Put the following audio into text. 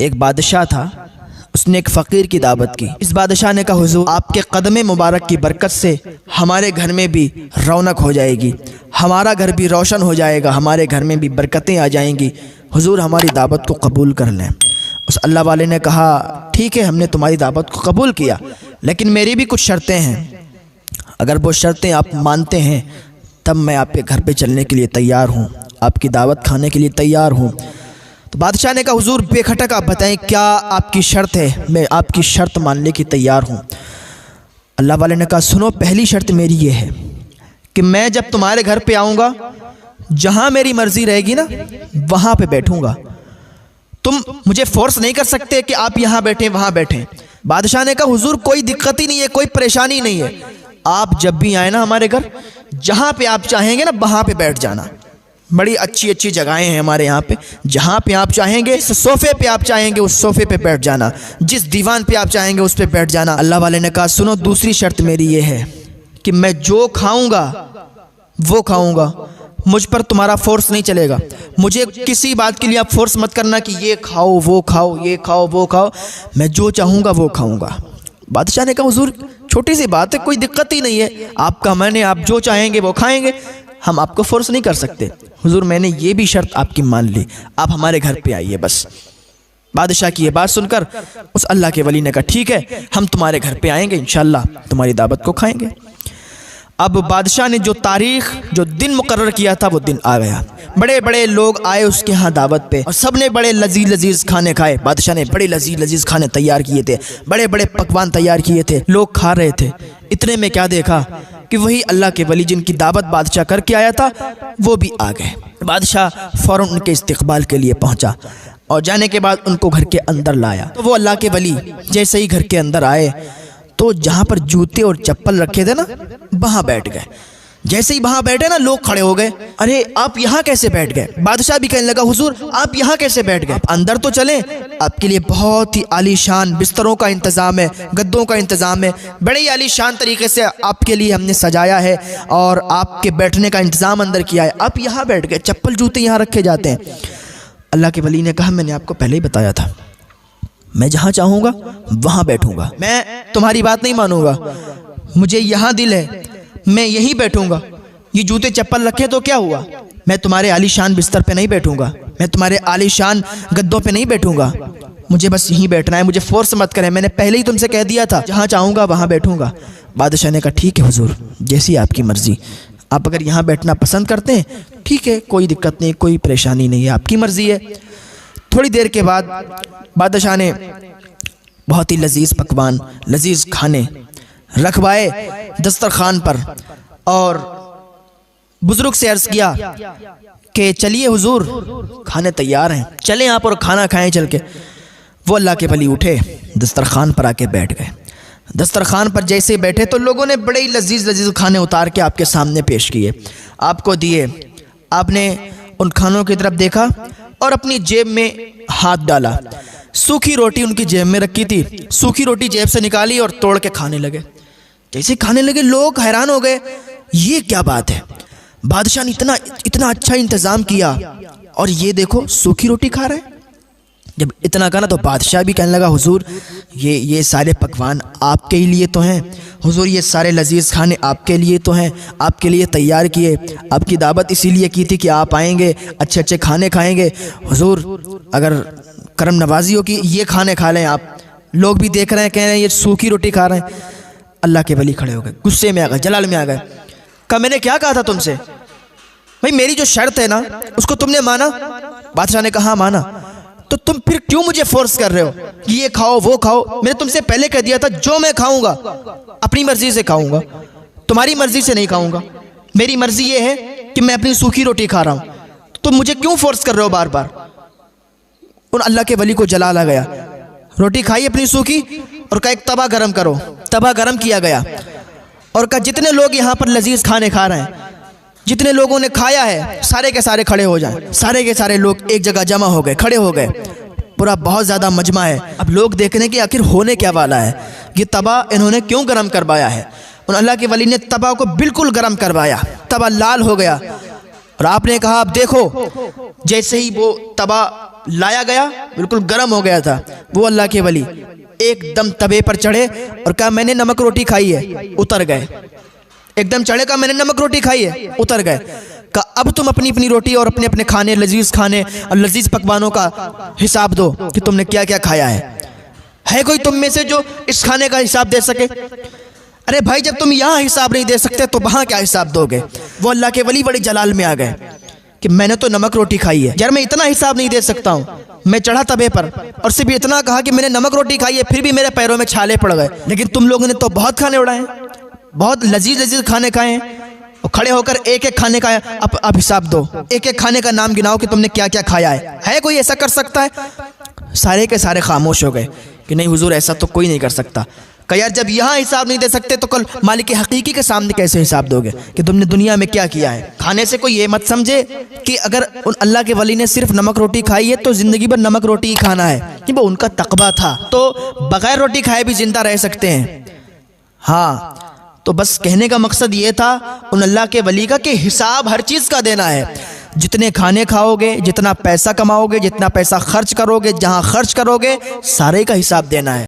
एक बादशाह था, उसने एक फ़कीर की दावत की। इस बादशाह ने कहा, हुजूर आपके कदम मुबारक की बरकत से हमारे घर में भी रौनक हो जाएगी, हमारा घर भी रोशन हो जाएगा, हमारे घर में भी बरकतें आ जाएंगी, हुजूर हमारी दावत को कबूल कर लें। उस अल्लाह वाले ने कहा, ठीक है, हमने तुम्हारी दावत को कबूल किया, लेकिन मेरी भी कुछ शर्तें हैं। अगर वो शर्तें आप मानते हैं तब मैं आपके घर पे चलने के लिए तैयार हूँ, आपकी दावत खाने के लिए तैयार हूँ। तो बादशाह ने कहा, हुजूर बेखटक आप बताएं क्या आपकी शर्त है, मैं आपकी शर्त मानने की तैयार हूँ। अल्लाह वाले ने कहा, सुनो, पहली शर्त मेरी ये है कि मैं जब तुम्हारे घर पे आऊँगा, जहाँ मेरी मर्ज़ी रहेगी ना वहाँ पे बैठूँगा, तुम मुझे फोर्स नहीं कर सकते कि आप यहाँ बैठें वहाँ बैठें। बादशाह ने कहा, हुजूर कोई दिक्कत ही नहीं है, कोई परेशानी नहीं है, आप जब भी आए ना हमारे घर, जहाँ पे आप चाहेंगे ना वहाँ पे बैठ जाना। बड़ी अच्छी अच्छी जगहें हैं हमारे यहाँ पे, जहाँ पे आप चाहेंगे, जिस सोफ़े पे आप चाहेंगे उस सोफ़े पे बैठ जाना, जिस दीवान पे आप चाहेंगे उस पे बैठ जाना। अल्लाह वाले ने कहा, सुनो दूसरी शर्त मेरी ये है कि मैं जो खाऊंगा वो खाऊंगा, मुझ पर तुम्हारा फोर्स नहीं चलेगा, मुझे किसी बात के लिए आप फोर्स मत करना कि ये खाओ वो खाओ, ये खाओ वो खाओ, मैं जो चाहूँगा वो खाऊँगा। बादशाह ने कहा, हुजूर छोटी सी बात है, कोई दिक्कत ही नहीं है, आपका मन है, आप जो चाहेंगे वो खाएंगे, हम आपको फोर्स नहीं कर सकते। हुजूर मैंने ये भी शर्त आपकी मान ली, आप हमारे घर पे आइए बस। बादशाह की ये बात सुनकर उस अल्लाह के वली ने कहा, ठीक है, हम तुम्हारे घर पे आएंगे, इंशाल्लाह तुम्हारी दावत को खाएंगे। अब बादशाह ने जो तारीख, जो दिन मुकर्रर किया था वो दिन आ गया। बड़े बड़े लोग आए उसके यहाँ दावत पे और सब ने बड़े लजीज लजीज खाने खाए। बादशाह ने बड़े लजीज लजीज खाने तैयार किए थे, बड़े बड़े पकवान तैयार किए थे, लोग खा रहे थे। इतने में क्या देखा कि वही अल्लाह के वली जिनकी दावत बादशाह करके आया था वो भी आ गए। बादशाह फ़ौरन उनके इस्तकबाल के लिए पहुँचा और जाने के बाद उनको घर के अंदर लाया। तो वो अल्लाह के वली जैसे ही घर के अंदर आए तो जहाँ पर जूते और चप्पल रखे थे ना वहाँ बैठ गए। जैसे ही वहाँ बैठे ना लोग खड़े हो गए, अरे आप यहाँ कैसे बैठ गए? बादशाह भी कहने लगा, हुजूर आप यहाँ कैसे बैठ गए? अंदर तो चलें, आपके लिए बहुत ही आलीशान बिस्तरों का इंतज़ाम है, गद्दों का इंतज़ाम है, बड़े ही आलीशान तरीके से आपके लिए हमने सजाया है और आपके बैठने का इंतज़ाम अंदर किया है, आप यहाँ बैठ गए, चप्पल जूते यहाँ रखे जाते हैं। अल्लाह के वली ने कहा, मैंने आपको पहले ही बताया था, मैं जहाँ चाहूँगा वहाँ बैठूँगा, मैं तुम्हारी बात नहीं मानूँगा, मुझे यहाँ दिल है, मैं यहीं बैठूँगा। ये जूते चप्पल रखे तो क्या हुआ, मैं तुम्हारे आलीशान बिस्तर पे नहीं बैठूँगा, मैं तुम्हारे आलीशान गद्दों पे नहीं बैठूँगा, मुझे बस यहीं बैठना है, मुझे फोर्स मत करें, मैंने पहले ही तुमसे कह दिया था जहाँ चाहूँगा वहाँ बैठूँगा। बादशाह ने कहा, ठीक है हुजूर, जैसी आपकी मर्ज़ी, आप अगर यहाँ बैठना पसंद करते हैं ठीक है, कोई दिक्कत नहीं, कोई परेशानी नहीं है, आपकी मर्ज़ी है। थोड़ी देर के बाद बादशाह ने बहुत ही लजीज पकवान, लजीज खाने रखवाए दस्तरखान पर और बुजुर्ग से अर्ज़ किया कि चलिए हुजूर खाने तैयार हैं, चलें आप और खाना खाएं चल के। वो अल्लाह के वली उठे, दस्तरखान पर आके बैठ गए। दस्तरखान पर जैसे बैठे तो लोगों ने बड़े ही लजीज लजीज खाने उतार के आपके सामने पेश किए, आपको दिए। आपने उन खानों की तरफ देखा और अपनी जेब में हाथ डाला। सूखी रोटी उनकी जेब में रखी थी, सूखी रोटी जेब से निकाली और तोड़ के खाने लगे। जैसे खाने लगे लोग हैरान हो गए, ये क्या बात है, बादशाह ने इतना अच्छा इंतज़ाम किया और ये देखो सूखी रोटी खा रहे हैं। जब इतना कहा ना तो बादशाह भी कहने लगा, हुजूर ये सारे पकवान आपके ही लिए तो हैं, हुजूर ये सारे लजीज खाने आपके लिए तो हैं, आपके लिए तैयार किए, आपकी दावत इसीलिए की थी कि आप आएंगे, अच्छे अच्छे खाने खाएंगे, हुजूर अगर करम नवाजी हो कि ये खाने खा लें आप। लोग भी देख रहे हैं, कह रहे हैं ये सूखी रोटी खा रहे हैं। अल्लाह के वली खड़े हो गए, गुस्से में आ गए, जलाल में आ गए। कहा, मैंने क्या कहा था तुमसे, भाई मेरी जो शर्त है ना उसको तुमने माना? बादशाह ने कहा, हाँ माना। तो तुम फिर क्यों मुझे फोर्स कर रहे हो कि ये खाओ वो खाओ? मैंने तुमसे पहले कह दिया था जो मैं खाऊंगा अपनी मर्जी से खाऊंगा, तुम्हारी मर्जी से नहीं खाऊंगा। मेरी मर्जी ये है कि मैं अपनी सूखी रोटी खा रहा हूं, तो मुझे क्यों फोर्स कर रहे हो बार बार? उन अल्लाह के वली को जलाल आ गया। रोटी खाई अपनी सूखी और कहा एक तवा गरम करो। तवा गरम किया गया और कहा जितने लोग यहाँ पर लजीज खाने खा रहे हैं, जितने लोगों ने खाया है सारे के सारे खड़े हो जाएं। सारे के सारे लोग एक जगह जमा हो गए, खड़े हो गए। पूरा बहुत ज़्यादा मजमा है। अब लोग देखने की आखिर होने क्या वाला है, ये तवा इन्होंने क्यों गरम करवाया है। उन अल्लाह के वली ने तवा को बिल्कुल गरम करवाया, तवा लाल हो गया और आपने कहा अब देखो। जैसे ही वो तवा लाया गया, बिल्कुल गर्म हो गया था। वो अल्लाह के वली एकदम तवे पर चढ़े और कहा मैंने नमक रोटी खाई है, उतर गए। एकदम चढ़े, कहा मैंने नमक रोटी खाई है, उतर गए। कहा अब तुम अपनी अपनी रोटी और अपने अपने खाने, लजीज खाने और लजीज पकवानों का हिसाब दो कि तुमने क्या क्या खाया है कोई तुम में से जो इस खाने का हिसाब दे सके? अरे भाई, जब तुम यहाँ हिसाब नहीं दे सकते तो वहाँ क्या हिसाब दोगे? वो अल्लाह के वली बड़े जलाल में आ गए कि मैंने तो नमक रोटी खाई है यार, मैं इतना हिसाब नहीं दे सकता हूँ। मैं चढ़ा तवे पर और सिर्फ इतना कहा कि मैंने नमक रोटी खाई है, फिर भी मेरे पैरों में छाले पड़ गए। लेकिन तुम लोगों ने तो बहुत खाने उड़ाए, बहुत लजीज लजीज खाने खाए और खड़े होकर एक एक खाने का अब हिसाब दो, एक एक खाने का नाम गिनाओ कि तुमने क्या क्या खाया है कोई ऐसा कर सकता है? सारे के सारे खामोश हो गए कि नहीं हुजूर, ऐसा तो कोई नहीं कर सकता। कहा यार, जब यहाँ हिसाब नहीं दे सकते तो कल मालिक हकीकी के सामने कैसे हिसाब दोगे कि तुमने दुनिया में क्या किया है? खाने से कोई ये मत समझे कि अगर उन अल्लाह के वली ने सिर्फ नमक रोटी खाई है तो जिंदगी भर नमक रोटी ही खाना है, कि वो उनका तकवा था, तो बगैर रोटी खाए भी जिंदा रह सकते हैं। हाँ, तो बस कहने का मकसद ये था उन अल्लाह के वली का कि हिसाब हर चीज़ का देना है। जितने खाने खाओगे, जितना पैसा कमाओगे, जितना पैसा खर्च करोगे, जहाँ खर्च करोगे, सारे का हिसाब देना है।